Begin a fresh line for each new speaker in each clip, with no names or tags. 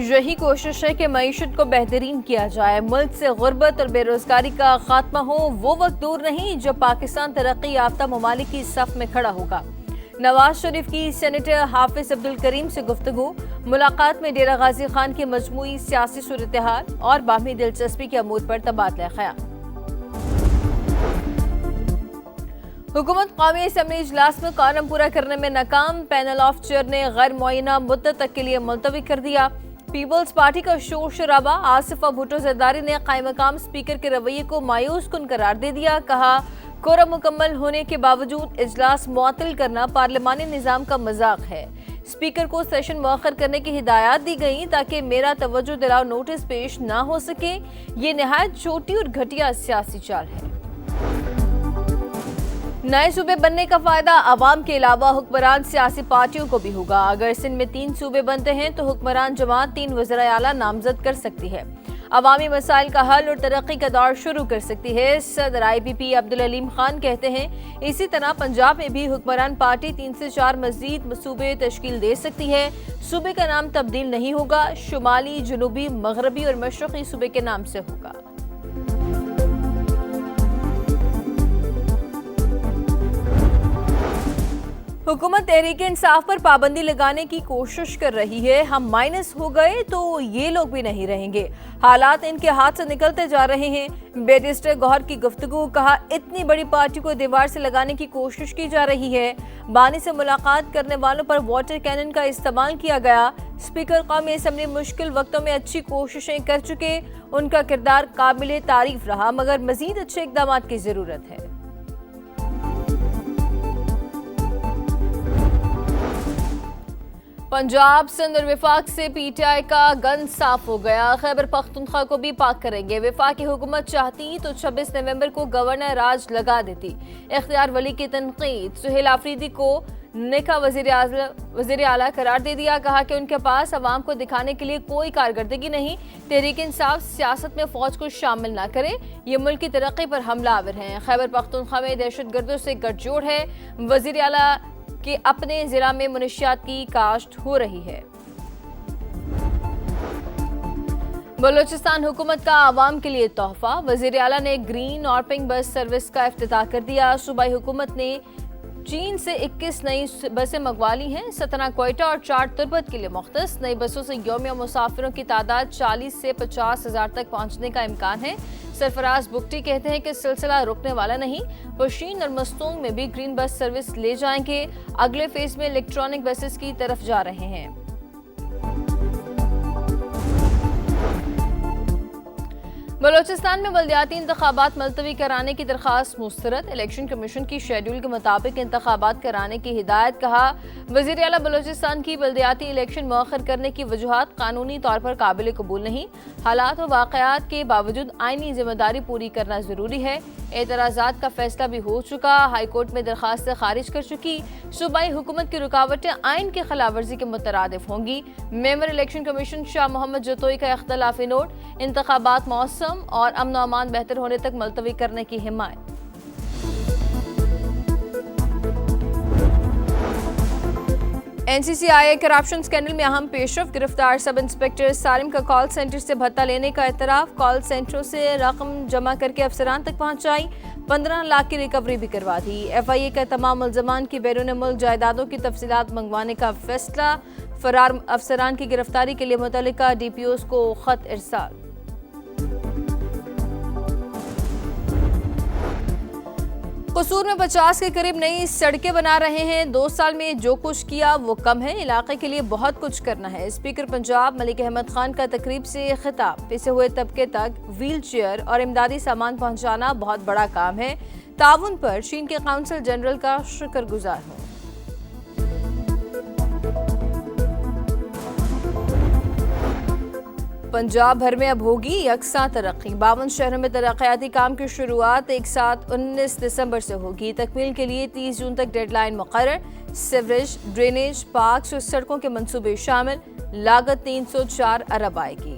यही कोशिश है कि मईशत को बेहतरीन किया जाए, मुल्क से गुर्बत और बेरोजगारी का खात्मा हो। वो वक्त दूर नहीं जब पाकिस्तान तरक्की याफ्ता ममालिक की सफ में खड़ा होगा। नवाज शरीफ की सेनेटर हाफिज अब्दुल करीम से गुफ्तगू, मुलाकात में डेरा गाजी खान की मजमूई सियासी सूरत-ए-हाल और बाहमी दिलचस्पी के अमूर पर तबादला ख्याल। हुकूमत कौमी असम्बली इजलास में कॉरम पूरा करने में नाकाम, पैनल ऑफ चेयर ने गैर मुअय्यना मुद्दत तक के लिए मुलतवी कर दिया। पीपल्स पार्टी का शोर शराबा, आसिफा भुट्टो जरदारी ने कायम मकाम स्पीकर के रवैये को मायूस कुन करार दे दिया। कहा, कोरम मुकम्मल होने के बावजूद इजलास मुअत्तल करना पार्लिमानी निज़ाम का मजाक है। स्पीकर को सेशन मुअख्खर करने की हिदायत दी गई ताकि मेरा तवज्जो दिलाओ नोटिस पेश ना हो सके। ये निहायत छोटी और घटिया सियासी चाल है। नए सूबे बनने का फायदा अवाम के अलावा हुक्मरान सियासी पार्टियों को भी होगा। अगर सिंध में 3 सूबे बनते हैं तो हुक्मरान जमात 3 वज़ीर आला नामजद कर सकती है, अवामी मसाइल का हल और तरक्की का दौर शुरू कर सकती है। सदर IPP अब्दुल अलीम खान कहते हैं, इसी तरह पंजाब में भी हुक्मरान पार्टी 3 से 4 मजीद सूबे तश्कील दे सकती है। सूबे का नाम तब्दील नहीं होगा, शुमाली, जनूबी, मगरबी और मशरक़ी सूबे के नाम से होगा। हुकूमत तहरीक इंसाफ पर पाबंदी लगाने की कोशिश कर रही है। हम माइनस हो गए तो ये लोग भी नहीं रहेंगे। हालात इनके हाथ से निकलते जा रहे हैं। बैरिस्टर गौहर की गुफ्तगू, कहा, इतनी बड़ी पार्टी को दीवार से लगाने की कोशिश की जा रही है। बानी से मुलाकात करने वालों पर वाटर कैनन का इस्तेमाल किया गया। स्पीकर कौमी असम्बली मुश्किल वक्तों में अच्छी कोशिशें कर चुके, उनका किरदार काबिल तारीफ रहा, मगर मजीद अच्छे इकदाम की जरूरत है। पंजाब, सिंध और विफाक से PTI का गन साफ हो गया। खैबर पख्तूनख्वा को भी पाक करेंगे। विफाकी हुकूमत चाहती तो 26 नवंबर को गवर्नर राज लगा देती। इख्तियार वली की तनकीद, सुहेल आफरीदी को नेका वज़ीर आला करार दे दिया। कहा कि उनके पास अवाम को दिखाने के लिए कोई कारकर्दगी नहीं। तहरीक इंसाफ सियासत में फौज को शामिल ना करे, ये मुल्क की तरक्की पर हमलावर हैं। खैबर पख्तूनख्वा में दहशतगर्दों से गठजोड़ है। वज़ीर आला कि अपने जिला में मुनशियात की काश्त हो रही है। बलोचिस्तान हुकूमत का आवाम के लिए तोहफा, वज़ीर आला ने ग्रीन और पिंक बस सर्विस का इफ्तिताह कर दिया। सूबाई हुकूमत ने चीन से 21 नई बसें मंगवा ली हैं। 17 क्वेटा और 4 तुर्बत के लिए मुख्तस। नई बसों से यौमिया मुसाफिरों की तादाद 40 से 50 हजार तक पहुंचने का इम्कान है। सरफराज बुगटी कहते हैं कि सिलसिला रुकने वाला नहीं। पशीन और मस्तूंग में भी ग्रीन बस सर्विस ले जाएंगे। अगले फेज में इलेक्ट्रॉनिक बसेस की तरफ जा रहे हैं। बलोचिस्तान में बल्दियाती इंतखाबात मुलतवी कराने की दरख्वास्त मुस्तरद। इलेक्शन कमीशन की शेड्यूल के मुताबिक इंतखाबात कराने की हिदायत। कहा, वज़ीर आला बलोचिस्तान की बल्दियाती इलेक्शन मुअख्खर करने की वजूहात कानूनी तौर पर काबिल कबूल नहीं। हालात और वाक़यात के बावजूद आइनी जिम्मेदारी पूरी करना जरूरी है। एतराज़ात का फैसला भी हो चुका, हाईकोर्ट में दरखास्त खारिज कर चुकी। सूबाई हुकूमत की रुकावटें आइन की खिलाफ वर्जी के मुतरादिफ होंगी। Member election commission Shah Mohammad Jatoi का इख्तलाफी नोट, इंतखाबात मौसम और अमन व अमान बेहतर होने तक मुलतवी करने की हिमायत। NCCIA करप्शन स्कैंडल में अहम पेशरफ, गिरफ्तार सब इंस्पेक्टर सालिम का कॉल सेंटर से भत्ता लेने का एतराफ। कॉल सेंटरों से रकम जमा करके अफसरान तक पहुंचाई। 15 लाख की रिकवरी भी करवा दी। FIA का तमाम मुल्ज़मान की बैरून मुल्क जायदादों की तफसीलात मंगवाने का फैसला। फरार अफसरान की गिरफ्तारी के लिए मुतल्लिका DPOs को खत इरसाल। कसूर में 50 के करीब नई सड़कें बना रहे हैं। 2 साल में जो कुछ किया वो कम है, इलाके के लिए बहुत कुछ करना है। स्पीकर पंजाब मलिक अहमद खान का तकरीब से खिताब, पिसे हुए तबके तक व्हील चेयर और इमदादी सामान पहुंचाना बहुत बड़ा काम है। ताउन पर चीन के काउंसिल जनरल का शुक्रगुजार हूँ। पंजाब भर में अब होगी यकसां तरक्की। 52 शहरों में तरक्याती काम की शुरुआत एक साथ 19 दिसंबर से होगी। तकमील के लिए 30 जून तक डेडलाइन मुकर्रर। सीवरेज, ड्रेनेज, पार्क्स और सड़कों के मंसूबे शामिल। लागत 304 अरब आएगी।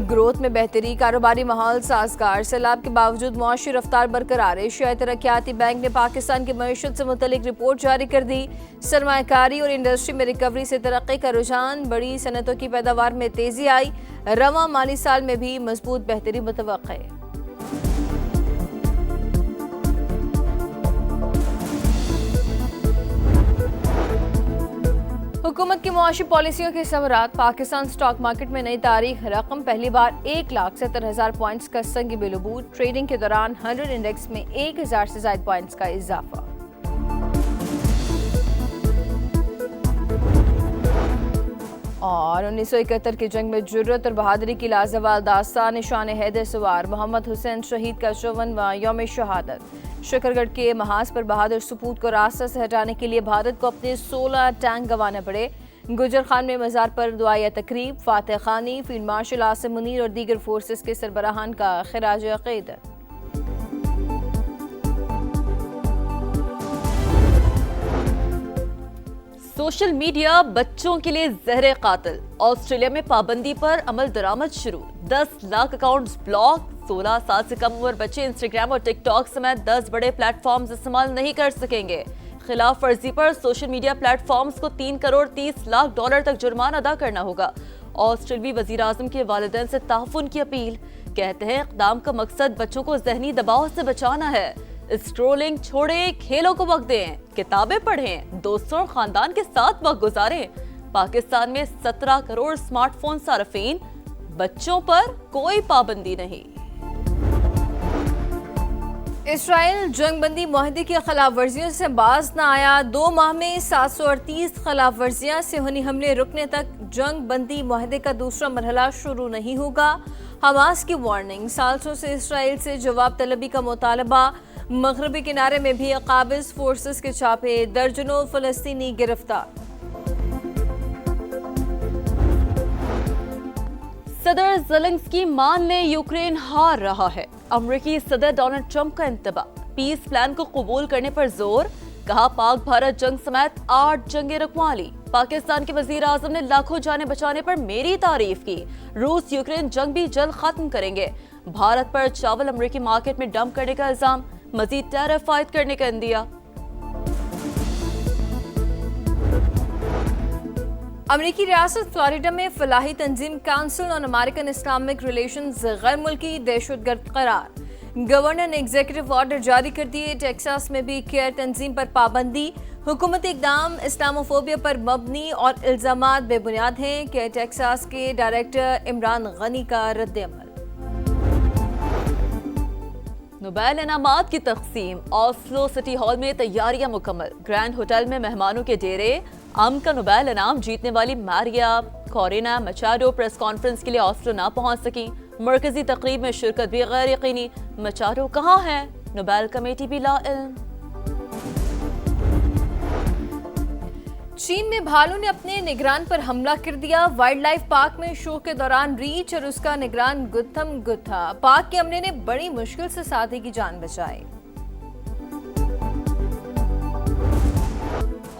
ग्रोथ में बेहतरी, कारोबारी माहौल साजगार, सैलाब के बावजूद मुआशी रफ्तार बरकरार। एशियाई तरक्याती बैंक ने पाकिस्तान की मईशत से मुतल्लिक रिपोर्ट जारी कर दी। सरमायाकारी और इंडस्ट्री में रिकवरी से तरक्की का रुझान, बड़ी सनतों की पैदावार में तेजी आई। रवां माली साल में भी मजबूत बेहतरी मुतवक्के। हुकूमत की मुआशी पॉलिसियों के समरात, पाकिस्तान स्टॉक मार्केट में नई तारीख रकम, पहली बार 1,70,000 पॉइंट्स का संग बिलबूद। ट्रेडिंग के दौरान 100 इंडेक्स में 1,000 से ज्यादा पॉइंट्स का इजाफा। और 1971 की जंग में जुर्रत और बहादुरी की लाजवाल दास्तान, निशान हैदर सवार मोहम्मद हुसैन शहीद का 54वां यौम शहादत। शकरगढ़ के महाज पर बहादुर सपूत को रास्ते से हटाने के लिए भारत को अपने 16 टैंक गंवाने पड़े। गुजर खान में मजार पर दुआया तकरीब, फातह खानी, फील्ड मार्शल आसिम मुनीर और दीगर फोर्सेस के सरबराहान का खिराज अक़ीदत।
सोशल मीडिया बच्चों के लिए जहर कातिल, ऑस्ट्रेलिया में पाबंदी पर अमल दरामद शुरू। 10 लाख अकाउंट्स ब्लॉक, 16 साल से कम उम्र बच्चे इंस्टाग्राम और टिकटॉक समेत 10 बड़े प्लेटफॉर्म्स इस्तेमाल नहीं कर सकेंगे। खिलाफ वर्जी पर सोशल मीडिया प्लेटफॉर्म्स को 3 करोड़ 30 लाख डॉलर तक जुर्माना अदा करना होगा। ऑस्ट्रेलवी वजीर आजम के वालिदैन से ताउन की अपील, कहते हैं इक़दाम का मकसद बच्चों को जहनी दबाव से बचाना है। स्ट्रोलिंग छोड़े, खेलों को वक्त दें, किताबें पढ़ें, दोस्तों और खानदान के साथ वक्त गुजारें। पाकिस्तान में 17 करोड़ स्मार्टफोन सार्फिन, बच्चों पर कोई पाबंदी नहीं।
इसराइल जंगबंदी मुआहदे की खिलाफ वर्जियों से बाज न आया। 2 माह में 738 खिलाफ वर्जियां सेहनी हमले रुकने तक जंग बंदी मुआहदे का दूसरा मरहला शुरू नहीं होगा। हमास की वार्निंग, सालों से इसराइल से जवाब तलबी का मुतालबा। मगरबी किनारे में भी काबिज फोर्सेस के छापे, दर्जनों फलस्तीनी गिरफ्तार।
सदर ज़ेलेंस्की मान ले यूक्रेन हार रहा है। अमेरिकी सदर डोनाल्ड ट्रंप का इंतबा, पीस प्लान को कबूल करने पर जोर, कहा पाक भारत जंग समेत 8 जंगें रखवाली। पाकिस्तान के वजीर आजम ने लाखों जानें बचाने पर मेरी तारीफ की। रूस यूक्रेन जंग भी जल्द खत्म करेंगे। भारत पर चावल अमेरिकी मार्केट में डंप करने का इल्जाम, मजीद टैरिफ आयद करने का इंदिया।
अमेरिकी रियासत फ्लोरिडा में फलाही तंजीम council on American Islamic relations गैर मुल्की दहशतगर्द करार। गवर्नर ने एग्जीक्यूटिव ऑर्डर जारी कर दिए। टेक्सास में भी केयर तंजीम पर पाबंदी। हुकूमती इकदाम इस्लामोफोबिया पर मबनी और इल्जामात बेबुनियाद हैं। केयर टेक्सास के डायरेक्टर इमरान गनी का रद्द-ए-अमल।
नोबेल इनामात की तकसीम, ऑस्लो सिटी हॉल में तैयारियां मुकम्मल। ग्रैंड होटल में मेहमानों के डेरे। अमन का नोबेल इनाम जीतने वाली मारिया कोरेना मचाडो प्रेस कॉन्फ्रेंस के लिए ऑस्लो ना पहुंच सकी। मरकजी तकरीब में शिरकत भी गैर यकीनी। मचाडो कहाँ है? नोबेल कमेटी भी लाइल्म।
चीन में भालू ने अपने निगरान पर हमला कर दिया। वाइल्ड लाइफ पार्क में शो के दौरान रीच और उसका निगरान गुत्थम गुत्था। पार्क के अमले ने बड़ी मुश्किल से साथी की जान बचाई।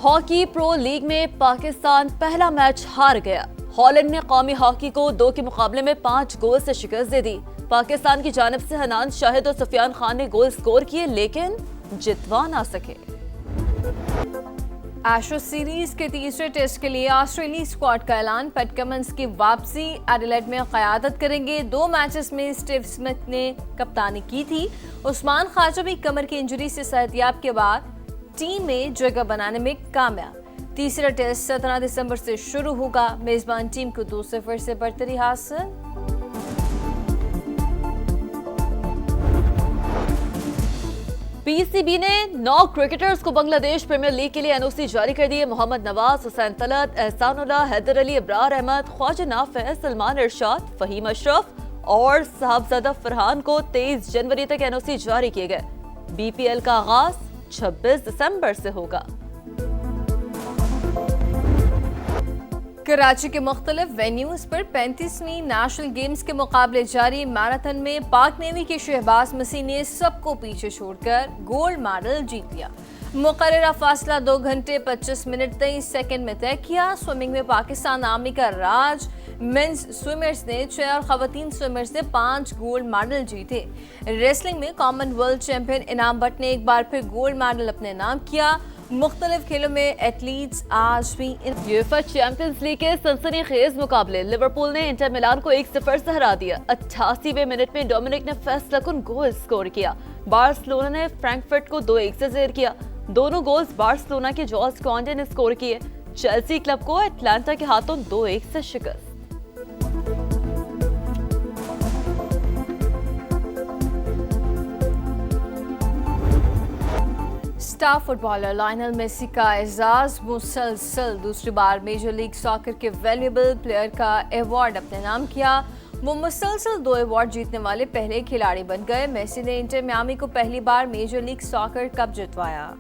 हॉकी प्रो लीग में पाकिस्तान पहला मैच हार गया। हॉलैंड ने कौमी हॉकी को 2 के मुकाबले में 5 गोल से शिकस्त दे दी। पाकिस्तान की जानिब से हनान शाहिद और सुफियान खान ने गोल स्कोर किए, लेकिन जितवा ना सके।
एशेज सीरीज के तीसरे टेस्ट के लिए ऑस्ट्रेलियाई स्क्वाड का ऐलान। पैट कमिंस की वापसी, एडिलेड में क़यादत करेंगे। 2 मैचेस में स्टीव स्मिथ ने कप्तानी की थी। उस्मान ख्वाजा भी कमर की इंजरी से सेहतयाब के बाद टीम में जगह बनाने में कामयाब। तीसरा टेस्ट 17 दिसंबर से शुरू होगा। मेजबान टीम को 2-0 से बढ़तरी हासिल।
पीसीबी ने 9 क्रिकेटर्स को बांग्लादेश प्रीमियर लीग के लिए एनओसी जारी कर दिए। मोहम्मद नवाज, हुसैन तलत, एहसानुल्लाह, हैदर अली, इब्रार अहमद, ख्वाजा नाफिस, सलमान इरशाद, फहीम अशरफ और साहबजादा फरहान को 23 जनवरी तक एनओसी जारी किए गए। बीपीएल का आगाज 26 दिसंबर से होगा।
कराची के मुख्तलिफ वेन्यूज पर 35वीं नेशनल गेम्स के मुकाबले जारी। मैराथन में पाक नेवी के शहबाज मसीह ने सबको पीछे छोड़कर गोल्ड मेडल जीत लिया। मुकर्ररा फासला 2 घंटे 25 मिनट 23 सेकंड में तय किया। स्विमिंग में पाकिस्तान आर्मी का राज मेंस स्विमर्स ने 6 और खवातीन स्विमर्स ने 5 गोल्ड मेडल जीते। रेसलिंग में कॉमनवेल्थ चैंपियन इनाम भट्ट ने एक बार फिर गोल्ड मेडल अपने नाम किया। मुख्तलिफ खेलों में एथलीट्स आज भी
यूएफए चैंपियंस लीग के सनसनीखेज मुकाबले लिवरपूल ने इंटर मिलान को 1-0 से हरा दिया। 88वें मिनट में डोमिनिक ने फैसलाकुन गोल स्कोर किया। बार्सिलोना ने फ्रैंकफर्ट को 2-1 से ज़ेर किया। दोनों गोल्स बार्सिलोना के जॉर्ज कॉन्डे ने स्कोर किए। चेल्सी क्लब को एटलांटा के हाथों 2-1 से शिकस्त।
स्टार फुटबॉलर लायनल मेसी का एजाज मुसलसल दूसरी बार मेजर लीग सॉकर के वैल्यूएबल प्लेयर का अवार्ड अपने नाम किया। वो मुसलसल 2 अवार्ड जीतने वाले पहले खिलाड़ी बन गए। मेसी ने इंटर मियामी को पहली बार मेजर लीग सॉकर कप जितवाया।